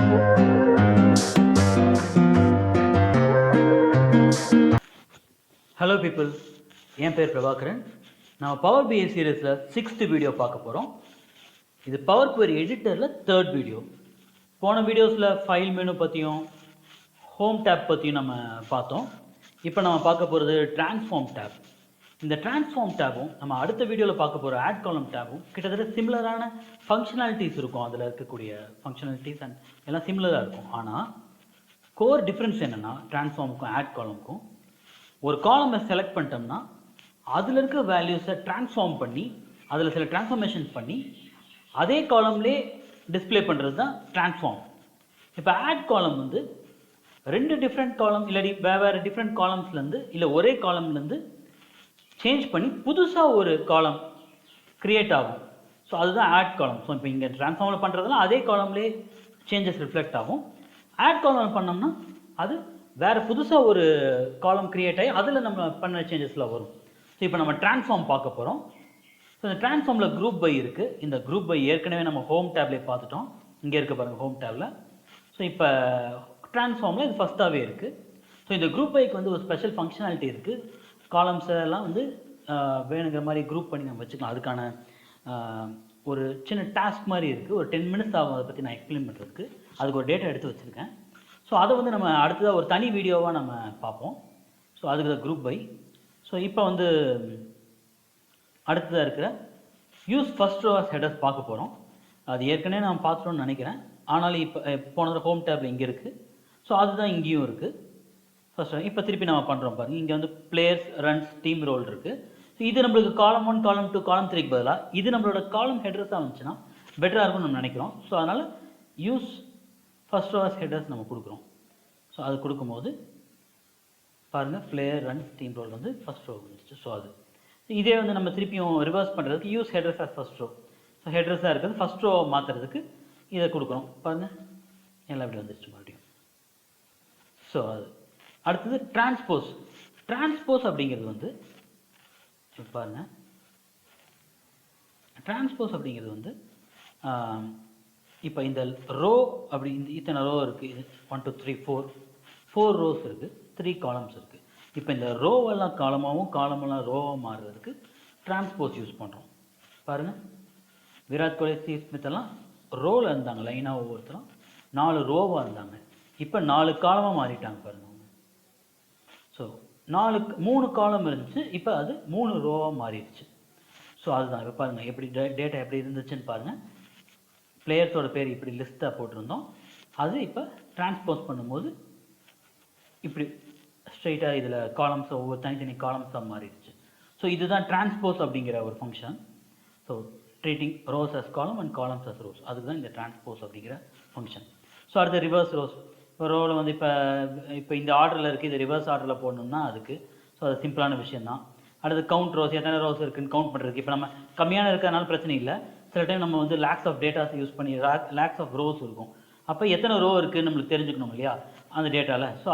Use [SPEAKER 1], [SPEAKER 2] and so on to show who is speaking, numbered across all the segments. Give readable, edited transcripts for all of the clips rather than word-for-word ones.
[SPEAKER 1] Hello people, என் பேர் பிரபாகரன். நம்ம power பிஐ சீரீஸில் 6th வீடியோ பார்க்க போகிறோம். இது பவர் குவரி எடிட்டரில் 3rd வீடியோ. போன வீடியோஸில் ஃபைல் மெனு பற்றியும் ஹோம் டேப் பற்றியும் நம்ம பார்த்தோம். இப்போ நம்ம பார்க்க போகிறது டிரான்ஸ்ஃபார்ம் டேப். இந்த டிரான்ஸ்ஃபார்ம் டேப்பும் நம்ம அடுத்த வீடியோவில் பார்க்க போகிற ஆட் காலம் டேப்பும் கிட்டத்தட்ட சிமிலரான ஃபங்க்ஷனாலிட்டிஸ் இருக்கும். அதில் இருக்கக்கூடிய ஃபங்க்ஷனாலிட்டிஸ் அண்ட் எல்லாம் சிமிலராக இருக்கும். ஆனால் கோர் டிஃப்ரென்ஸ் என்னென்னா, டிரான்ஸ்ஃபார்முக்கும் ஆட் காலமுக்கும் ஒரு காலமை செலக்ட் பண்ணிட்டோம்னா அதில் இருக்க வேல்யூஸை ட்ரான்ஸ்ஃபார்ம் பண்ணி அதில் சில ட்ரான்ஸ்ஃபார்மேஷன்ஸ் பண்ணி அதே காலம்லேயே டிஸ்பிளே பண்ணுறது தான் ட்ரான்ஸ்ஃபார்ம். இப்போ ஆட் காலம் வந்து 2 டிஃப்ரெண்ட் காலம் இல்லாட்டி வேறு டிஃப்ரெண்ட் காலம்ஸ்லேருந்து இல்லை ஒரே காலம்லேருந்து சேஞ்ச் பண்ணி புதுசாக ஒரு காலம் க்ரியேட் ஆகும். ஸோ அதுதான் ஆட் காலம். ஸோ இப்போ இங்கே ட்ரான்ஸ்ஃபார்மில் பண்ணுறதுலாம் அதே காலம்லேயே சேஞ்சஸ் ரிஃப்ளெக்ட் ஆகும். ஆட் காலம் பண்ணோம்னா அது வேறு புதுசாக ஒரு காலம் க்ரியேட் ஆகி அதில் நம்ம பண்ண சேஞ்சஸ்லாம் வரும். ஸோ இப்போ நம்ம ட்ரான்ஸ்ஃபார்ம் பார்க்க போகிறோம். ஸோ இந்த ட்ரான்ஸ்ஃபார்மில் குரூப் பை இருக்குது. இந்த குரூப் பை ஏற்கனவே நம்ம ஹோம் டேப்லேயே பார்த்துட்டோம். இங்கே இருக்க பாருங்கள் ஹோம் டேபில். ஸோ இப்போ ட்ரான்ஸ்ஃபார்மில் இது ஃபஸ்ட்டாகவே இருக்குது. ஸோ இந்த குரூப் பைக்கு வந்து ஒரு ஸ்பெஷல் ஃபங்க்ஷனாலிட்டி இருக்குது. காலம்ஸ் எல்லாம் வந்து வேணுங்கிற மாதிரி குரூப் பண்ணி நம்ம வச்சுக்கலாம். அதுக்கான ஒரு சின்ன டாஸ்க் மாதிரி இருக்குது. ஒரு 10 minutes ஆகும் அதை பற்றி நான் எக்ஸ்பிளைன் பண்ணுறதுக்கு. அதுக்கு ஒரு டேட்டா எடுத்து வச்சுருக்கேன். ஸோ அதை வந்து நம்ம அடுத்ததாக ஒரு தனி வீடியோவாக நம்ம பார்ப்போம். ஸோ அதுக்கு தான் குரூப் பை. ஸோ இப்போ வந்து அடுத்ததாக இருக்கிற use first row as headers பார்க்க போகிறோம். அது ஏற்கனவே நான் பார்த்துட்டோன்னு நினைக்கிறேன். ஆனாலும் இப்போ போனது ஹோம் டேபில் இங்கே இருக்குது. ஸோ அதுதான் இங்கேயும் இருக்குது. ஃபர்ஸ்ட் இப்போ திருப்பி நம்ம பண்ணுறோம் பாருங்கள். இங்கே வந்து பிளேயர்ஸ், ரன்ஸ், டீம் ரோல் இருக்குது. ஸோ இது நம்மளுக்கு காலம் 1, காலம் 2, காலம் 3க்கு பதிலாக இது நம்மளோட காலம் ஹெடர்ஸாக வந்துச்சுன்னா பெட்டராக இருக்கும்னு நம்ம நினைக்கிறோம். ஸோ அதனால் use first row as headers நம்ம கொடுக்குறோம். ஸோ அது கொடுக்கும்போது பாருங்கள், பிளேயர், ரன்ஸ், டீம் ரோல் வந்து ஃபர்ஸ்ட் ரோ வந்துச்சு. ஸோ அது இதே வந்து நம்ம திருப்பியும் ரிவர்ஸ் பண்ணுறதுக்கு use headers as first row. So ஹெடர்ஸாக இருக்கிறது ஃபர்ஸ்ட் ரோ மாற்றுறதுக்கு இதை கொடுக்குறோம். பாருங்கள், எல்லாம் இப்படி வந்துருச்சு மறுபடியும். ஸோ அது அடுத்தது டிரான்ஸ்போஸ். டிரான்ஸ்போஸ் அப்படிங்கிறது வந்து பாருங்கள், டிரான்ஸ்போஸ் அப்படிங்கிறது வந்து இப்போ இந்த ரோ அப்படி இத்தனை ரோ இருக்குது. 1 2 3 4 ரோஸ் இருக்குது, 3 காலம்ஸ் இருக்குது. இப்போ இந்த ரோவெல்லாம் காலமாகவும் காலமெல்லாம் ரோவாக மாறுறதுக்கு டிரான்ஸ்போஸ் யூஸ் பண்ணுறோம். பாருங்கள், விராட் கோலி, ஸ்டீவ் ஸ்மித் எல்லாம் ரோவில் இருந்தாங்க. லைனாக ஒவ்வொருத்தரும் 4 ரோவாக இருந்தாங்க. இப்போ 4 காலமாக மாறிட்டாங்க பாருங்கள். ஸோ 3 காலம் இருந்துச்சு, இப்போ அது 3 ரோவாக மாறிடுச்சு. ஸோ அதுதான் இப்போ பாருங்கள் எப்படி டேட்டா எப்படி இருந்துச்சுன்னு பாருங்கள். பிளேயர்ஸோட பேர் இப்படி லிஸ்ட்டாக போட்டிருந்தோம். அது இப்போ டிரான்ஸ்போஸ் பண்ணும்போது இப்படி ஸ்ட்ரைட்டாக இதில் காலம்ஸ் ஒவ்வொரு தனித்தனி காலம்ஸாக மாறிடுச்சு. ஸோ இதுதான் டிரான்ஸ்போஸ் அப்படிங்கிற ஒரு function. So treating rows as column and columns as rows, அதுக்கு தான் இந்த டிரான்ஸ்போஸ் அப்படிங்கிற ஃபங்க்ஷன். ஸோ அடுத்த ரிவர்ஸ் ரோஸ். இப்போ ரோவில் வந்து இப்போ இந்த ஆர்டரில் இருக்குது, இது ரிவர்ஸ் ஆர்டரில் போடணும்னா அதுக்கு. ஸோ அது சிம்பிளான விஷயந்தான். அடுத்து கவுண்ட் ரோஸ், எத்தனை ரோஸ் இருக்குதுன்னு கவுண்ட் பண்ணுறதுக்கு. இப்போ நம்ம கம்மியான இருக்கிறதுனால பிரச்சனை இல்லை. சில டைம் நம்ம வந்து லேக்ஸ் ஆஃப் டேட்டாஸ் யூஸ் பண்ணி லேக்ஸ் ஆஃப் ரோஸ் இருக்கும். அப்போ எத்தனை ரோ இருக்குதுன்னு நம்மளுக்கு தெரிஞ்சுக்கணும் இல்லையா அந்த டேட்டாவில். ஸோ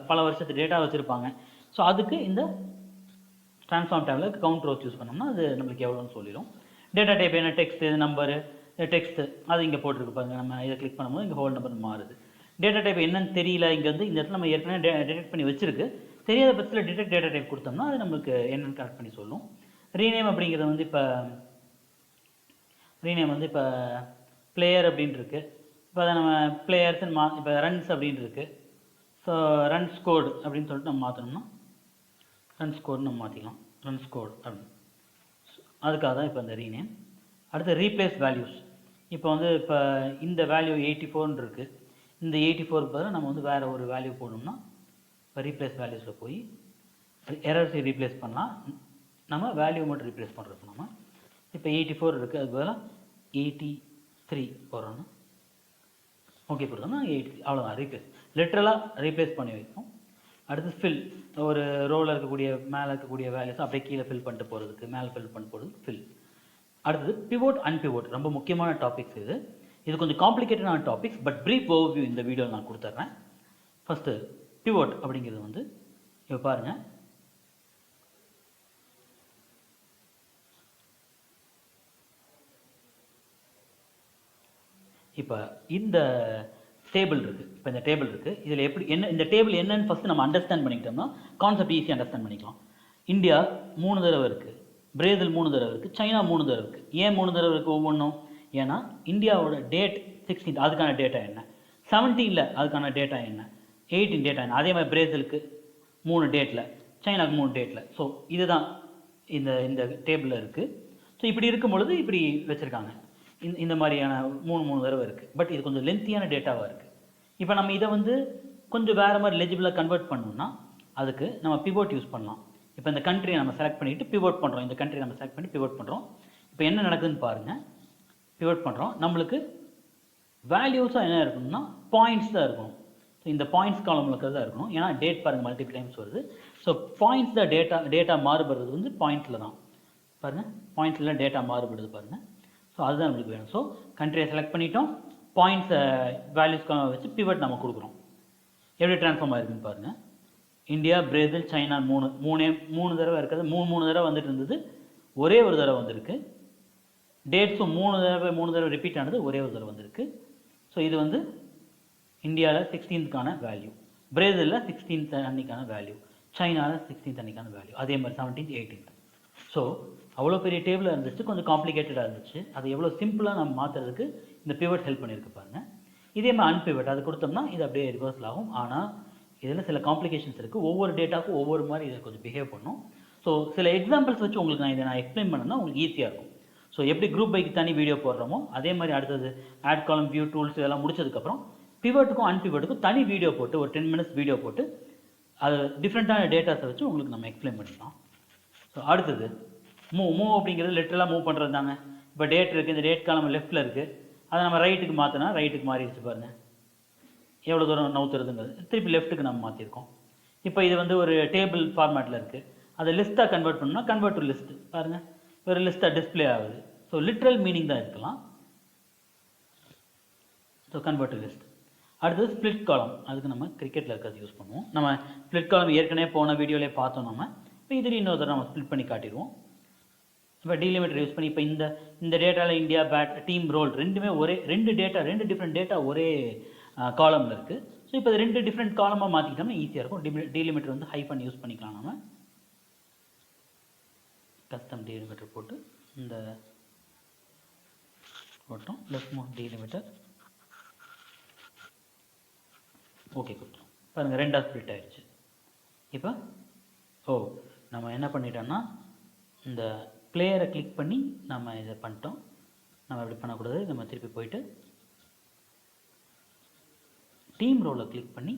[SPEAKER 1] பல வருஷத்து டேட்டா வச்சுருப்பாங்க. ஸோ அதுக்கு இந்த transform table count rose use பண்ணோம்னா அது நம்மளுக்கு எவ்வளோன்னு சொல்லிடும். டேட்டா டைப் என்ன, டெக்ஸ்ட்டு, நம்பரு, டெக்ஸ்ட்டு அது இங்கே போட்டிருக்கு பாருங்கள். நம்ம இதை கிளிக் பண்ணும்போது இங்கே ஹோல் நம்பர் மாறுது. டேட்டா டைப் என்னன்னு தெரியல, இங்கே வந்து இந்த இடத்துல நம்ம ஏற்கனவே டிடெக்ட் பண்ணி வச்சுருக்கு. தெரியாத பட்சத்தில் டிடெக்ட் டேட்டா டைப் கொடுத்தோம்னா அது நம்மளுக்கு என்னென்னு கரெக்ட் பண்ணி சொல்லும். ரீநேம் அப்படிங்கிறது வந்து இப்போ பிளேயர் அப்படின்ட்டு இருக்குது. இப்போ அதை நம்ம பிளேயர்ஸ்ன்னு இப்போ ரன்ஸ் அப்படின்ட்டு இருக்குது. ஸோ ரன் ஸ்கோர்டு அப்படின்னு சொல்லிட்டு நம்ம மாற்றணும்னா ரன் ஸ்கோர்டு நம்ம மாற்றிக்கலாம். ரன் ஸ்கோர்டு அப்படின்னு அதுக்காக தான் இப்போ இந்த ரீநேம். அடுத்து ரீப்ளேஸ் வேல்யூஸ். இப்போ வந்து இப்போ இந்த வேல்யூ 84 இருக்குது. இந்த 84க்கு பதிலாக நம்ம வந்து வேறு ஒரு வேல்யூ போடணும்னா இப்போ ரீப்ளேஸ் வேல்யூஸில் போய் எரர்ஸை ரீப்ளேஸ் பண்ணலாம். நம்ம வேல்யூ மட்டும் ரீப்ளேஸ் பண்ணுறோம். நம்ம இப்போ 84 இருக்குது, அதுக்கு பதிலாக 83 போடுறோன்னா ஓகே போடுறோம்னா 83 அவ்வளோதான். ரீப்ளேஸ் லிட்ரலாக ரீப்ளேஸ் பண்ணி வைப்போம். அடுத்து ஃபில். ஒரு ரோவில் இருக்கக்கூடிய மேலே இருக்கக்கூடிய வேல்யூஸ் அப்படியே கீழே ஃபில் பண்ணிட்டு போகிறதுக்கு, மேலே ஃபில் பண்ணிட்டு போகிறதுக்கு ஃபில். அடுத்தது பிவோட், அன்பிவோட். ரொம்ப முக்கியமான டாபிக்ஸ் இது கொஞ்சம் காம்ப்ளிகேட்டடான டாபிக்ஸ். பட் ப்ரீஃப் ஓவர்வியூ இந்த வீடியோவில் நான் கொடுத்துட்றேன். ஃபஸ்ட்டு பிவோட் அப்படிங்கிறது வந்து இப்போ பாருங்கள், இப்போ இந்த டேபிள் இருக்குது. இப்போ இந்த டேபிள் இருக்குது, இதில் எப்படி என்ன இந்த டேபிள் என்னன்னு ஃபஸ்ட்டு நம்ம அண்டர்ஸ்டாண்ட் பண்ணிக்கிட்டோம்னா கான்செப்ட் ஈஸியாக அண்டர்ஸ்டாண்ட் பண்ணிக்கலாம். இந்தியா 3 தடவை இருக்குது, பிரேசில் 3 தடவை இருக்குது, சைனா 3 தடவை இருக்குது. ஏன் 3 தடவை இருக்குது ஒவ்வொன்றும்? ஏன்னா இந்தியாவோட டேட் 16 அதுக்கான டேட்டா என்ன, 17 அதுக்கான டேட்டா என்ன, 18 டேட்டா என்ன. அதே மாதிரி பிரேசிலுக்கு 3 டேட்டில், சைனாக்கு 3 டேட்டில். ஸோ இதுதான் இந்த இந்த டேபிளில் இருக்குது. ஸோ இப்படி இருக்கும் பொழுது இப்படி வச்சுருக்காங்க. இந்த மாதிரியான 3 தடவை இருக்குது. பட் இது கொஞ்சம் லென்த்தியான டேட்டாவாக இருக்குது. இப்போ நம்ம இதை வந்து கொஞ்சம் வேறு மாதிரி லெஜிபிளாக கன்வெர்ட் பண்ணணும்னா அதுக்கு நம்ம பிவோட் யூஸ் பண்ணலாம். இப்போ இந்த கண்ட்ரியை நம்ம செலக்ட் பண்ணிவிட்டு பிவோட் பண்ணுறோம். இந்த கண்ட்ரி நம்ம செலக்ட் பண்ணி பிவோட் பண்ணுறோம். இப்போ என்ன நடக்குதுன்னு பாருங்கள். பிவோட் பண்ணுறோம். நம்மளுக்கு வேல்யூஸாக என்ன இருக்கணும்னா பாயிண்ட்ஸ் தான் இருக்கணும். ஸோ இந்த பாயிண்ட்ஸ் காலமில் இருக்கிறது தான் இருக்கணும். ஏன்னா டேட் பாருங்கள் மல்டிபிள் டைம்ஸ் வருது. ஸோ பாயிண்ட்ஸ் தான் டேட்டா மாறுபடுறது வந்து பாயிண்ட்ஸில் தான். பாருங்கள் பாயிண்ட்ஸில் டேட்டா மாறுபடுது பாருங்கள். ஸோ அதுதான் நம்மளுக்கு வேணும். ஸோ கண்ட்ரியை செலக்ட் பண்ணிட்டோம், பாயிண்ட்ஸை வேல்யூஸ் காலம் வச்சு பிவட் நம்ம கொடுக்குறோம். எப்படி ட்ரான்ஸ்ஃபார்ம் ஆயிருக்குன்னு பாருங்கள். இந்தியா, பிரேசில், சைனா 3 தடவை இருக்கிறது 3 தடவை வந்துட்டு இருந்தது, ஒரே ஒரு தடவை வந்திருக்கு. டேட்ஸும் 3 தடவை ரிப்பீட் ஆனது, ஒரே ஒரு தடவை வந்திருக்கு. ஸோ இது வந்து இந்தியாவில் 16க்கான வேல்யூ, பிரேசிலில் 16th அன்னைக்கான வேல்யூ, சைனாவில் 16th அன்னைக்கான வேல்யூ, அதே மாதிரி 17th 18th. ஸோ அவ்வளோ பெரிய டேபிளாக இருந்துச்சு, கொஞ்சம் காம்ப்ளிகேட்டடாக இருந்துச்சு. அதை எவ்வளோ சிம்பிளாக நம்ம மாற்றுறதுக்கு இந்த பிவட் ஹெல்ப் பண்ணியிருக்கு பாருங்கள். இதே மாதிரி அன்பிவட் அது கொடுத்தோம்னா இது அப்படியே ரிவர்ஸில் ஆகும். ஆனால் இதில் சில காம்ப்ளிகேஷன்ஸ் இருக்குது. ஒவ்வொரு டேட்டாவுக்கும் ஒவ்வொரு மாதிரி இதை கொஞ்சம் பிஹேவ் பண்ணும். ஸோ சில எக்ஸாம்பிள்ஸ் வச்சு உங்களுக்கு நான் எக்ஸ்பிளைன் பண்ணேன்னா உங்களுக்கு ஈஸியாக இருக்கும். ஸோ எப்படி குரூப் பைக்கு தனி வீடியோ போடுறோமோ அதே மாதிரி அடுத்தது ஆட் காலம், வியூ, டூல்ஸ் இதெல்லாம் முடிச்சதுக்கப்புறம் பிவட்டுக்கும் அன்பிவட்டுக்கும் தனி வீடியோ போட்டு ஒரு 10 minutes வீடியோ போட்டு அது டிஃப்ரெண்ட்டான டேட்டாஸை வச்சு உங்களுக்கு நம்ம எக்ஸ்பிளைன் பண்ணிக்கலாம். ஸோ அடுத்தது மூவ் அப்படிங்கிறது லிட்டரலாக மூவ் பண்ணுறது தாங்க. இப்போ டேட் இருக்குது, இந்த டேட் காலம் லெஃப்ட்டில் இருக்குது, அதை நம்ம ரைட்டுக்கு மாற்றினா ரைட்டுக்கு மாறிடுச்சு பாருங்கள். எவ்வளோ தூரம் நவுத்துறதுங்கிறது திருப்பி லெஃப்ட்டுக்கு நம்ம மாற்றிருக்கோம். இப்போ இது வந்து ஒரு டேபிள் ஃபார்மேட்டில் இருக்குது, அதை லிஸ்ட்டாக கன்வெர்ட் பண்ணால் கன்வெர்ட் டு லிஸ்ட்டு பாருங்கள், ஒரு லிஸ்ட்டாக டிஸ்பிளே ஆகுது. ஸோ லிட்ரல் மீனிங் தான் இருக்கலாம். So convert to list. அடுத்தது ஸ்ப்ளிட் காலம், அதுக்கு நம்ம கிரிக்கெட்டில் இருக்கிறது யூஸ் பண்ணுவோம். நம்ம ஸ்ப்ளிட் காலம் ஏற்கனவே போன வீடியோவிலே பார்த்தோம். நம்ம இப்போ இது இன்னொரு தடவை நம்ம ஸ்ப்ளிட் பண்ணி காட்டிடுவோம். இப்போ டீலிமிட்டர் யூஸ் பண்ணி இப்போ இந்த டேட்டாவில் இந்தியா, பேட், டீம், ரோல் ரெண்டுமே ஒரே ரெண்டு டிஃப்ரெண்ட் டேட்டா ஒரே காலமில் இருக்குது. ஸோ இப்போ இது 2 டிஃப்ரெண்ட் காலமாக மாற்றிக்கிட்டோம்னா ஈஸியாக இருக்கும். டீலிமிட்டர் வந்து ஹைஃபன் யூஸ் பண்ணிக்கலாம். நம்ம கஸ்டம் டீலிமிட்டர் போட்டு இந்த போட்டோம், லெஃப்ட் மோட் டீலிமிட்டர் ஓகே கொடுத்தோம். பாருங்கள் 2ஆக ஸ்ப்ளிட் ஆகிடுச்சு. இப்போ நம்ம என்ன பண்ணிட்டோம்னா இந்த பிளேயரை கிளிக் பண்ணி நம்ம இதை பண்ணிட்டோம். நம்ம இப்படி பண்ணக்கூடாது. நம்ம திருப்பி போயிட்டு டீம் ரோலை கிளிக் பண்ணி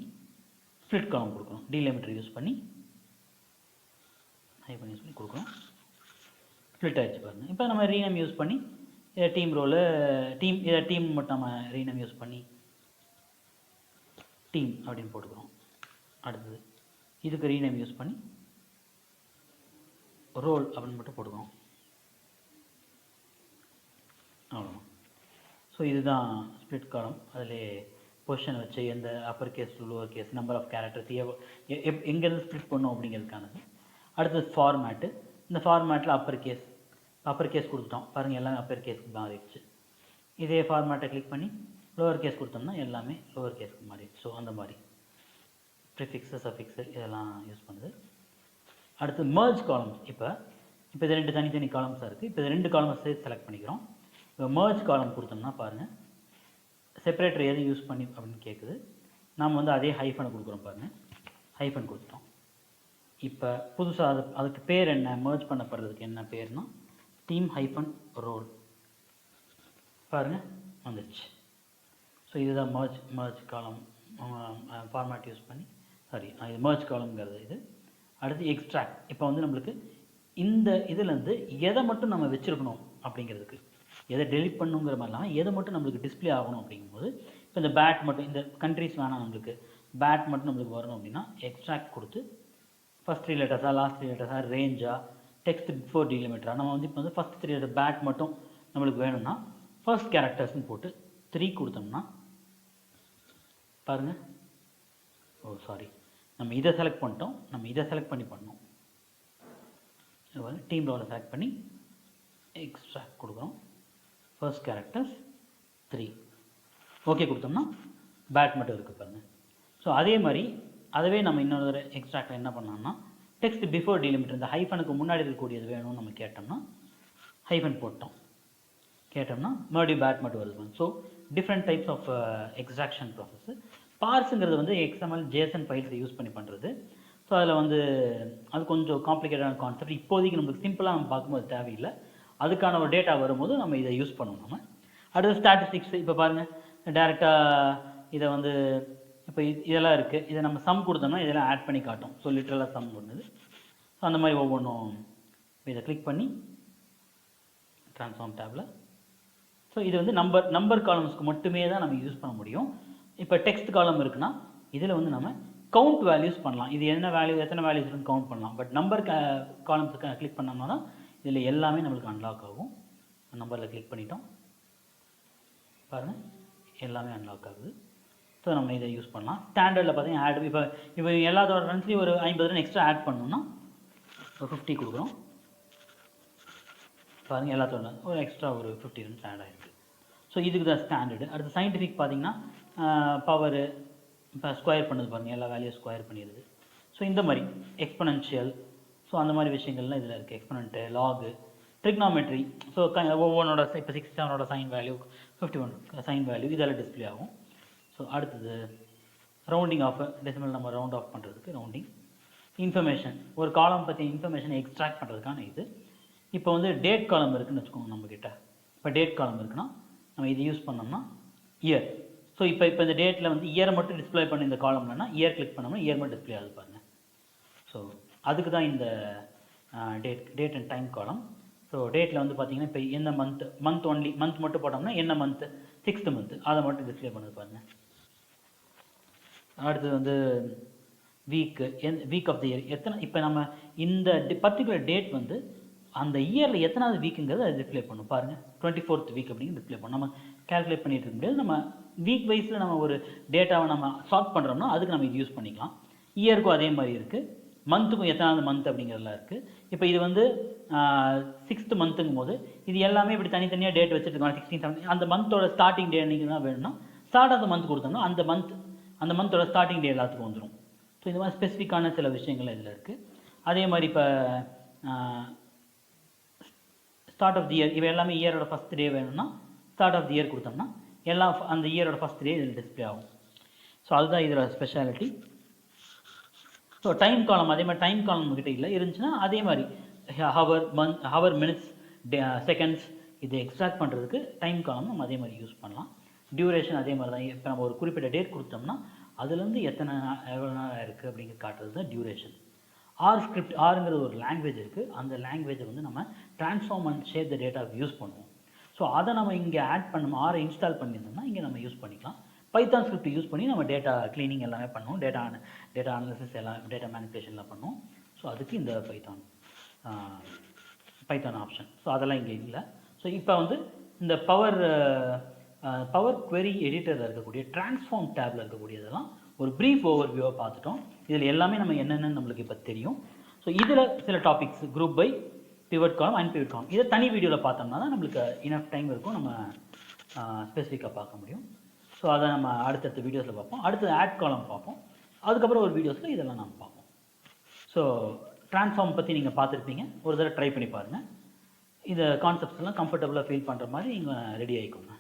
[SPEAKER 1] ஸ்ப்ளிட் காலம் கொடுக்கணும். டீலிமிட்டர் யூஸ் பண்ணி ஹைஃபன் யூஸ் பண்ணி கொடுக்கணும். ஸ்ப்ளிட் ஆகிடுச்சு பாருங்கள். இப்போ நம்ம ரீநேம் யூஸ் பண்ணி இதை டீம் ரோலை டீம் மட்டும் நம்ம ரீநேம் யூஸ் பண்ணி டீம் அப்படின்னு போட்டுக்கிறோம். அடுத்தது இதுக்கு ரீநேம் யூஸ் பண்ணி ரோல் அப்படின்னு மட்டும் போட்டுக்கிறோம். அவ்வளோதான். ஸோ இதுதான் ஸ்ப்ளிட் காலம். அதில் பொசிஷன் வச்சு எந்த upper case to lower case, number of characters எங்கேருந்து ஸ்ப்ளிட் பண்ணோம் அப்படிங்கிறதுக்கானது. அடுத்தது ஃபார்மேட்டு. இந்த ஃபார்மேட்டில் அப்பர் கேஸ் கொடுத்துட்டோம் பாருங்கள், எல்லாமே அப்பர் கேஸ்க்கு மாறிடுச்சு. இதே ஃபார்மேட்டை கிளிக் பண்ணி லோவர் கேஸ் கொடுத்தோம்னா எல்லாமே லோவர் கேஸ்க்கு மாறிடுச்சு. ஸோ அந்த மாதிரி ப்ரிஃபிக்ஸு, சஃபிக்ஸு இதெல்லாம் யூஸ் பண்ணுது. அடுத்து மர்ஜ் காலம்ஸ். இப்போ இது 2 தனித்தனி காலம்ஸாக இருக்குது. இப்போ இது 2 காலம்ஸ் செலக்ட் பண்ணிக்கிறோம். இப்போ மர்ஜ் காலம் கொடுத்தோம்னா பாருங்கள், செப்பரேட்டர் எது யூஸ் பண்ணி அப்படின்னு கேட்குது. நாம் வந்து அதே ஹைஃபனை கொடுக்குறோம் பாருங்கள், ஹைஃபன் கொடுத்துட்டோம். இப்போ புதுசாக அதுக்கு பேர் என்ன, மர்ஜ் பண்ணப்படுறதுக்கு என்ன பேர்னா டீம் ஹைஃபன் ரோல் பாருங்கள் வந்துடுச்சு. ஸோ இதுதான் மர்ஜ் காலம் ஃபார்மேட் யூஸ் பண்ணி இது மர்ஜ் காலம்ங்கிறது இது. அடுத்து எக்ஸ்ட்ராக்ட். இப்போ வந்து நம்மளுக்கு இந்த இதுலேருந்து எதை மட்டும் நம்ம வச்சுருக்கணும் அப்படிங்கிறதுக்கு, எதை டெலிட் பண்ணுங்கிற மாதிரிலாம் எதை மட்டும் நம்மளுக்கு டிஸ்பிளே ஆகணும் அப்படிங்கும்போது இப்போ இந்த பேட் மட்டும், இந்த கண்ட்ரிஸ் வேணாம் நம்மளுக்கு, பேட் மட்டும் நம்மளுக்கு வரணும் அப்படின்னா எக்ஸ்ட்ராக்ட் கொடுத்து ஃபஸ்ட் 3 லெட்டர்ஸாக, லாஸ்ட் 3 லெட்டர்ஸாக, ரேஞ்சாக, டெக்ஸ்ட் பிஃபோர் டீலிமிட்டராக நம்ம வந்து இப்போ வந்து ஃபஸ்ட் 3 லெட்டர் பேட் மட்டும் நம்மளுக்கு வேணும்னா ஃபர்ஸ்ட் கேரக்டர்ஸ்னு போட்டு 3 கொடுத்தோம்னா பாருங்கள். நம்ம இதை செலக்ட் பண்ணிட்டோம். நம்ம இதை செலக்ட் பண்ணி பண்ணோம். டீம் ரோலை செலக்ட் பண்ணி எக்ஸ்ட்ராக்ட் கொடுக்குறோம். ஃபர்ஸ்ட் கேரக்டர்ஸ் 3 ஓகே கொடுத்தோம்னா பேட் மட்டும் இருக்குது பாருங்கள். ஸோ அதே மாதிரி அதுவே நம்ம இன்னொரு எக்ஸ்ட்ராக்டில் என்ன பண்ணோம்னா டெக்ஸ்ட் பிஃபோர் டிலிமிட்டர் இந்த ஹைஃபனுக்கு முன்னாடி இருக்கக்கூடியது வேணும்னு நம்ம கேட்டோம்னா ஹைஃபன் போட்டோம், கேட்டோம்னா மறுபடியும் பேட் மட்டும் வருது. So different types of extraction process. பார்ஸுங்கிறது வந்து எக்ஸ்எம்எல் ஜேசன் ஃபைல்ஸை யூஸ் பண்ணி பண்ணுறது. ஸோ அதில் வந்து அது கொஞ்சம் காம்ப்ளிகேட்டான கான்செப்ட். இப்போதைக்கு நம்மளுக்கு சிம்பிளாக நம்ம பார்க்கும்போது தேவையில்லை. அதுக்கான ஒரு டேட்டா வரும்போது நம்ம இதை யூஸ் பண்ணுவோம். நம்ம அடுத்து ஸ்டாட்டிஸ்டிக்ஸ். இப்போ பாருங்கள், டேரெக்டாக இதை வந்து இப்போ இதெல்லாம் இருக்குது, இதை நம்ம சம் கொடுத்தோம்னா இதெல்லாம் ஆட் பண்ணி காட்டும். ஸோ லிட்டரலாக சம் பண்ணுது. ஸோ அந்த மாதிரி ஒவ்வொன்றும் இதை கிளிக் பண்ணி ட்ரான்ஸ்ஃபார்ம் டேபில். ஸோ இது வந்து நம்பர் காலம்ஸ்க்கு மட்டுமே தான் நம்ம யூஸ் பண்ண முடியும். இப்போ டெக்ஸ்ட் காலம் இருக்குன்னா இதில் வந்து நம்ம கவுண்ட் வேல்யூஸ் பண்ணலாம். இது என்ன வேல்யூ, எத்தனை வேல்யூஸ் இருக்குன்னு கவுண்ட் பண்ணலாம். பட் நம்பர் காலம்ஸுக்கு கிளிக் பண்ணோம்னா தான் இதில் எல்லாமே நம்மளுக்கு அன்லாக் ஆகும். நம்பரில் கிளிக் பண்ணிட்டோம் பாருங்கள், எல்லாமே அன்லாக் ஆகுது. ஸோ நம்ம இதை யூஸ் பண்ணலாம். ஸ்டாண்டர்டில் பார்த்தீங்கன்னா ஆட் இப்போ எல்லாத்தோட ரன்ஸ்லையும் ஒரு 50 ரன் எக்ஸ்ட்ரா ஆட் பண்ணோம்னா ஒரு 50 கொடுக்குறோம் பாருங்கள். எல்லாத்தோட ஒரு எக்ஸ்ட்ரா ஒரு 50 ரன்ஸ் ஆட் ஆகிருக்கு. ஸோ இதுக்கு தான் ஸ்டாண்டர்டு. அடுத்து சயின்டிஃபிக் பார்த்தீங்கன்னா பவரு இப்போ ஸ்கொயர் பண்ணுது பாருங்கள், எல்லா வேல்யூ ஸ்கொயர் பண்ணிடுது. ஸோ இந்த மாதிரி எக்ஸ்பனன்ஷியல், ஸோ அந்த மாதிரி விஷயங்கள்லாம் இதில் இருக்குது. எக்ஸ்பனண்ட்டு, லாகு, ட்ரிக்னாமெட்ரி. ஸோ ஒவ்வொன்றோட இப்போ 67 சைன் வேல்யூ, 51 சைன் வேல்யூ இதெல்லாம் டிஸ்பிளே ஆகும். ஸோ அடுத்தது ரவுண்டிங் ஆஃப், டெசிமல் நம்ம ரவுண்ட் ஆஃப் பண்ணுறதுக்கு ரவுண்டிங். இன்ஃபர்மேஷன், ஒரு காலம் பற்றி இன்ஃபர்மேஷனை எக்ஸ்ட்ராக்ட் பண்ணுறதுக்கான இது. இப்போ வந்து டேட் காலம் இருக்குதுன்னு வச்சுக்கோங்க நம்மக்கிட்ட. இப்போ டேட் காலம் இருக்குன்னா நம்ம இது யூஸ் பண்ணோம்னா இயர். ஸோ இப்போ இந்த டேட்டில் வந்து இயரை மட்டும் டிஸ்பிளே பண்ண இந்த காலம்லன்னா இயர் கிளிக் பண்ணோம்னா இயர் மட்டும் டிஸ்பிளே ஆகுது பாருங்கள். ஸோ அதுக்கு தான் இந்த டேட் அண்ட் டைம் காலம். ஸோ டேட்டில் வந்து பார்த்தீங்கன்னா இப்போ என்ன மந்த் ஒன்லி மந்த் மட்டும் போட்டோம்னா என்ன மந்த்து, 6th மந்த்து, அதை மட்டும் டிஸ்பிளே பண்ணுது பாருங்கள். அடுத்தது வந்து வீக் ஆஃப் த இயர், எத்தனை இப்போ நம்ம இந்த பர்டிகுலர் டேட் வந்து அந்த இயரில் எத்தனாவது வீக்குங்கிறது அது டிஸ்பிளே பண்ணும் பாருங்கள். 24th வீக் அப்படிங்கிறது டிஸ்பிளே பண்ணும். நம்ம கேல்குலேட் பண்ணிட்டு இருக்க முடியாது. நம்ம வீக் வைஸில் நம்ம ஒரு டேட்டாவை நம்ம சார்ட் பண்ணுறோம்னா அதுக்கு நம்ம இது யூஸ் பண்ணிக்கலாம். இயருக்கும் அதே மாதிரி இருக்குது, மந்த்துக்கும் எத்தனாவது மந்த் அப்படிங்கிறதுலாம் இருக்குது. இப்போ இது வந்து 6th மந்த்துங்கும் போது இது எல்லாமே இப்படி தனித்தனியாக டேட் வச்சுருக்கோம். 16, 17 அந்த மந்தோட ஸ்டார்டிங் டே அன்றைக்கி தான் வேணும்னா ஸ்டார்ட் ஆஃப் த மந்த் கொடுத்தோம்னா அந்த மந்தோட ஸ்டார்டிங் டே எல்லாத்துக்கும் வந்துடும். ஸோ இந்த மாதிரி ஸ்பெசிஃபிக்கான சில விஷயங்கள் இதில் இருக்குது. அதே மாதிரி இப்போ ஸ்டார்ட் ஆஃப் தி இயர், இவ எல்லாமே இயரோட ஃபஸ்ட் டே வேணும்னா ஸ்டார்ட் ஆஃப் தி இயர் கொடுத்தோம்னா எல்லாம் அந்த இயரோட ஃபஸ்ட் டே இதில் டிஸ்பிளே ஆகும். ஸோ அதுதான் இதோட ஸ்பெஷாலிட்டி. ஸோ டைம் காலம் அதே மாதிரி டைம் காலம் நம்மக்கிட்ட இல்லை இருந்துச்சுன்னா அதே மாதிரி ஹவர் மினிட்ஸ் செகண்ட்ஸ் இது எக்ஸ்ட்ராக்ட் பண்ணுறதுக்கு டைம் காலம் நம்ம அதே மாதிரி யூஸ் பண்ணலாம். டியூரேஷன் அதே மாதிரி தான். இப்போ நம்ம ஒரு குறிப்பிட்ட டேட் கொடுத்தோம்னா அதுலேருந்து எவ்வளோ நேரம் இருக்குது அப்படிங்கிற காட்டுறது தான் டியூரேஷன். ஸ்கிரிப்ட், ஆருங்கிறது ஒரு லாங்குவேஜ் இருக்குது. அந்த லாங்குவேஜை வந்து நம்ம transform and share the data use பண்ணுவோம். ஸோ அதை நம்ம இங்கே ஆட் பண்ணணும், இன்ஸ்டால் பண்ணியிருந்தோம்னா இங்கே நம்ம யூஸ் பண்ணிக்கலாம். பைத்தான் ஸ்கிரிப்ட் யூஸ் பண்ணி நம்ம டேட்டா க்ளீனிங் எல்லாமே பண்ணுவோம், டேட்டா அனாலிசிஸ் எல்லாம், டேட்டா மேனிபுலேஷன்லாம் பண்ணுவோம். ஸோ அதுக்கு இந்த பைத்தான் ஆப்ஷன். ஸோ அதெல்லாம் இங்கே இல்லை. ஸோ இப்போ வந்து இந்த பவர் query எடிட்டரில் இருக்கக்கூடிய ட்ரான்ஸ்ஃபார்ம் டேபில் இருக்கக்கூடியதெல்லாம் ஒரு ப்ரீஃப் ஓவர்வியூவாக பார்த்துட்டோம். இதில் எல்லாமே நம்ம என்னென்னு நம்மளுக்கு இப்போ தெரியும். ஸோ இதில் சில டாபிக்ஸ் குரூப் பை, பிவட் காலம், அன்பிவட் காலம், இதை தனி வீடியோவில் பார்த்தோம்னா தான் நம்மளுக்கு இனஃப் டைம் இருக்கும், நம்ம ஸ்பெசிஃபிக்காக பார்க்க முடியும். ஸோ அதை நம்ம அடுத்தடுத்த வீடியோஸில் பார்ப்போம். அடுத்தது ஆட் காலம் பார்ப்போம். அதுக்கப்புறம் ஒரு வீடியோஸில் இதெல்லாம் நம்ம பார்ப்போம். ஸோ ட்ரான்ஸ்ஃபார்ம் பற்றி நீங்கள் பார்த்துருப்பீங்க, ஒரு தடவை ட்ரை பண்ணி பாருங்கள். இந்த கான்செப்ட்ஸ் எல்லாம் கம்ஃபர்டபுளாக ஃபீல் பண்ணுற மாதிரி நீங்கள் ரெடி ஆகிக்கோங்க.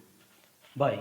[SPEAKER 1] பாய்.